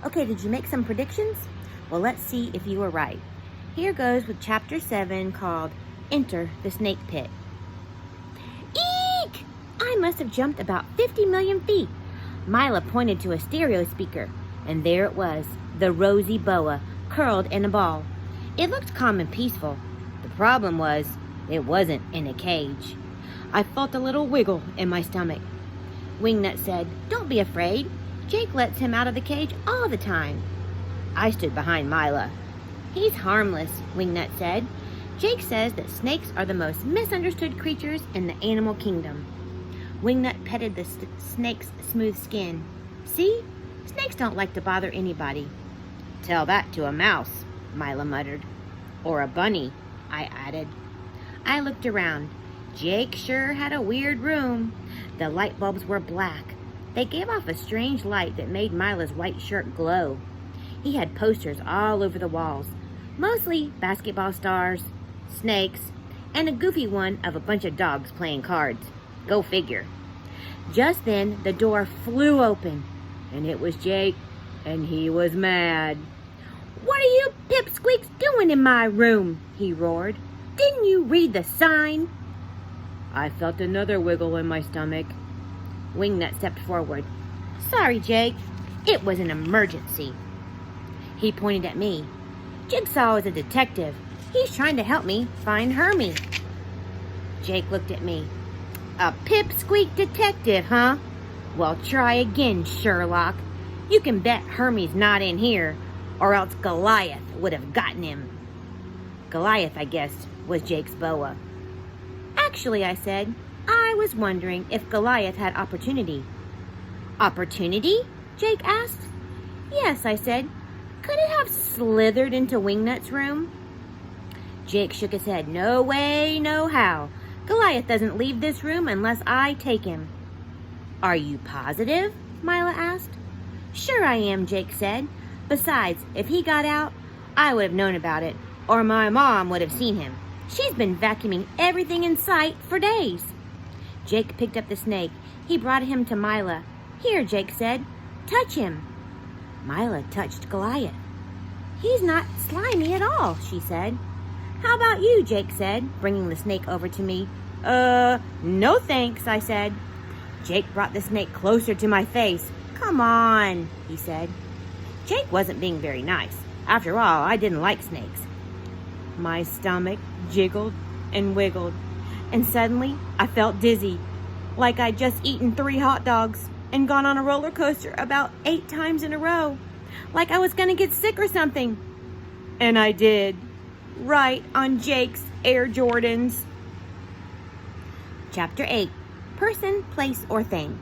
Okay, did you make some predictions? Well, let's see if you were right. Here goes with Chapter 7 called Enter the Snake Pit. Eek! I must have jumped about 50 million feet. Mila pointed to a stereo speaker, and there it was, the rosy boa, curled in a ball. It looked calm and peaceful. The problem was, it wasn't in a cage. I felt a little wiggle in my stomach. Wingnut said, "Don't be afraid. Jake lets him out of the cage all the time." I stood behind Mila. "He's harmless," Wingnut said. "Jake says that snakes are the most misunderstood creatures in the animal kingdom." Wingnut petted the snake's smooth skin. "See? Snakes don't like to bother anybody." "Tell that to a mouse," Mila muttered. "Or a bunny," I added. I looked around. Jake sure had a weird room. The light bulbs were black. They gave off a strange light that made Mila's white shirt glow. He had posters all over the walls, mostly basketball stars, snakes, and a goofy one of a bunch of dogs playing cards. Go figure. Just then, the door flew open, and it was Jake, and he was mad. "What are you pipsqueaks doing in my room?" he roared. "Didn't you read the sign?" I felt another wiggle in my stomach. Wingnut stepped forward. "Sorry, Jake. It was an emergency." He pointed at me. "Jigsaw is a detective. He's trying to help me find Hermie." Jake looked at me. "A pipsqueak detective, huh? Well, try again, Sherlock. You can bet Hermie's not in here, or else Goliath would have gotten him." Goliath, I guessed, was Jake's boa. "Actually," I said, "I was wondering if Goliath had opportunity." "Opportunity?" Jake asked. "Yes," I said. "Could it have slithered into Wingnut's room?" Jake shook his head. "No way, no how. Goliath doesn't leave this room unless I take him." "Are you positive?" Mila asked. "Sure I am," Jake said. "Besides, if he got out, I would have known about it, or my mom would have seen him. She's been vacuuming everything in sight for days." Jake picked up the snake. He brought him to Mila. "Here," Jake said. "Touch him." Mila touched Goliath. "He's not slimy at all," she said. "How about you?" Jake said, bringing the snake over to me. No thanks," I said. Jake brought the snake closer to my face. "Come on," he said. Jake wasn't being very nice. After all, I didn't like snakes. My stomach jiggled and wiggled, and suddenly I felt dizzy, like I'd just eaten 3 hot dogs and gone on a roller coaster about 8 times in a row, like I was gonna get sick or something. And I did, right on Jake's Air Jordans. Chapter 8, Person, Place, or Thing.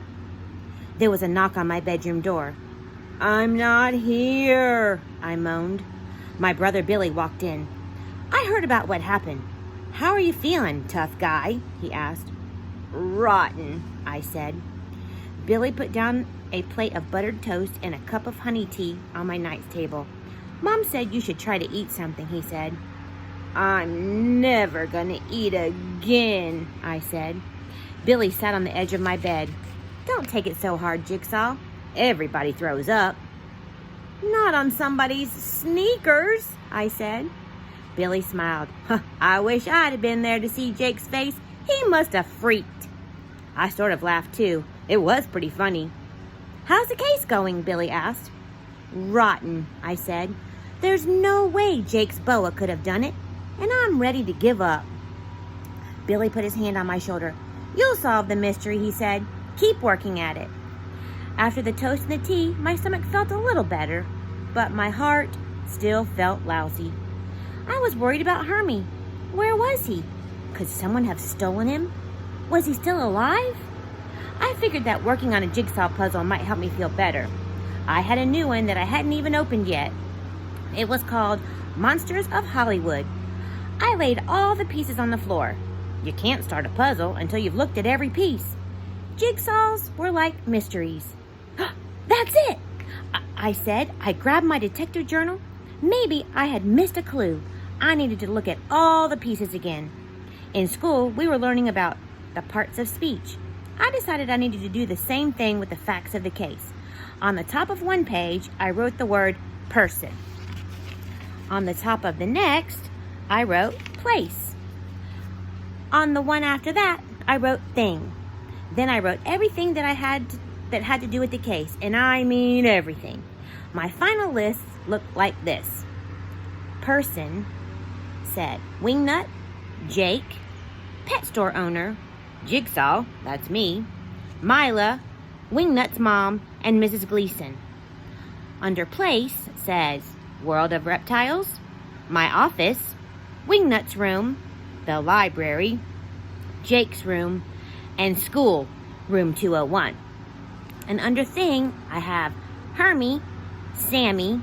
There was a knock on my bedroom door. "I'm not here," I moaned. My brother Billy walked in. "I heard about what happened. How are you feeling, tough guy?" he asked. "Rotten," I said. Billy put down a plate of buttered toast and a cup of honey tea on my night table. "Mom said you should try to eat something," he said. "I'm never gonna eat again," I said. Billy sat on the edge of my bed. "Don't take it so hard, Jigsaw. Everybody throws up." "Not on somebody's sneakers," I said. Billy smiled. "I wish I'd have been there to see Jake's face. He must have freaked." I sort of laughed too. It was pretty funny. "How's the case going?" Billy asked. "Rotten," I said. "There's no way Jake's boa could have done it, and I'm ready to give up." Billy put his hand on my shoulder. "You'll solve the mystery," he said. "Keep working at it." After the toast and the tea, my stomach felt a little better, but my heart still felt lousy. I was worried about Hermie. Where was he? Could someone have stolen him? Was he still alive? I figured that working on a jigsaw puzzle might help me feel better. I had a new one that I hadn't even opened yet. It was called Monsters of Hollywood. I laid all the pieces on the floor. You can't start a puzzle until you've looked at every piece. Jigsaws were like mysteries. "That's it!" I said. I grabbed my detective journal. Maybe I had missed a clue. I needed to look at all the pieces again. In school, we were learning about the parts of speech. I decided I needed to do the same thing with the facts of the case. On the top of one page, I wrote the word person. On the top of the next, I wrote place. On the one after that, I wrote thing. Then I wrote everything that had to do with the case, and I mean everything. My final list looked like this. Person said Wingnut, Jake, pet store owner, Jigsaw, that's me, Mila, Wingnut's mom, and Mrs. Gleason. Under place says World of Reptiles, my office, Wingnut's room, the library, Jake's room, and school, room 201. And under thing, I have Hermie, Sammy,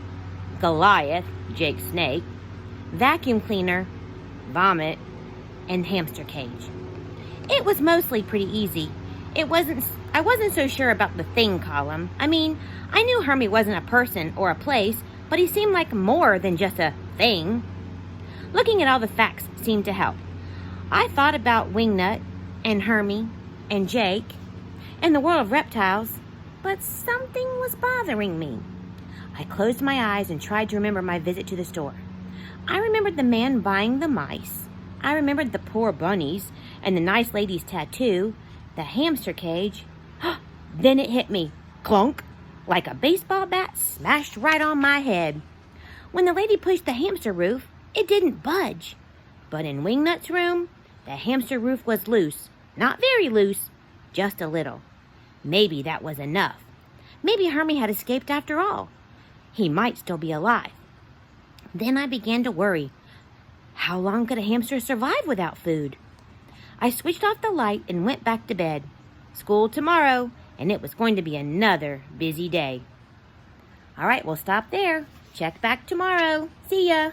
Goliath, Jake's snake, vacuum cleaner, vomit, and hamster cage. It was mostly pretty easy. I wasn't so sure about the thing column. I mean, I knew Hermie wasn't a person or a place, but he seemed like more than just a thing. Looking at all the facts seemed to help. I thought about Wingnut and Hermie and Jake and the world of reptiles, but something was bothering me. I closed my eyes and tried to remember my visit to the store. I remembered the man buying the mice. I remembered the poor bunnies and the nice lady's tattoo, the hamster cage. Then it hit me, clunk, like a baseball bat smashed right on my head. When the lady pushed the hamster roof, it didn't budge. But in Wingnut's room, the hamster roof was loose. Not very loose, just a little. Maybe that was enough. Maybe Hermie had escaped after all. He might still be alive. Then I began to worry. How long could a hamster survive without food? I switched off the light and went back to bed. School tomorrow, and it was going to be another busy day. All right, we'll stop there. Check back tomorrow. See ya.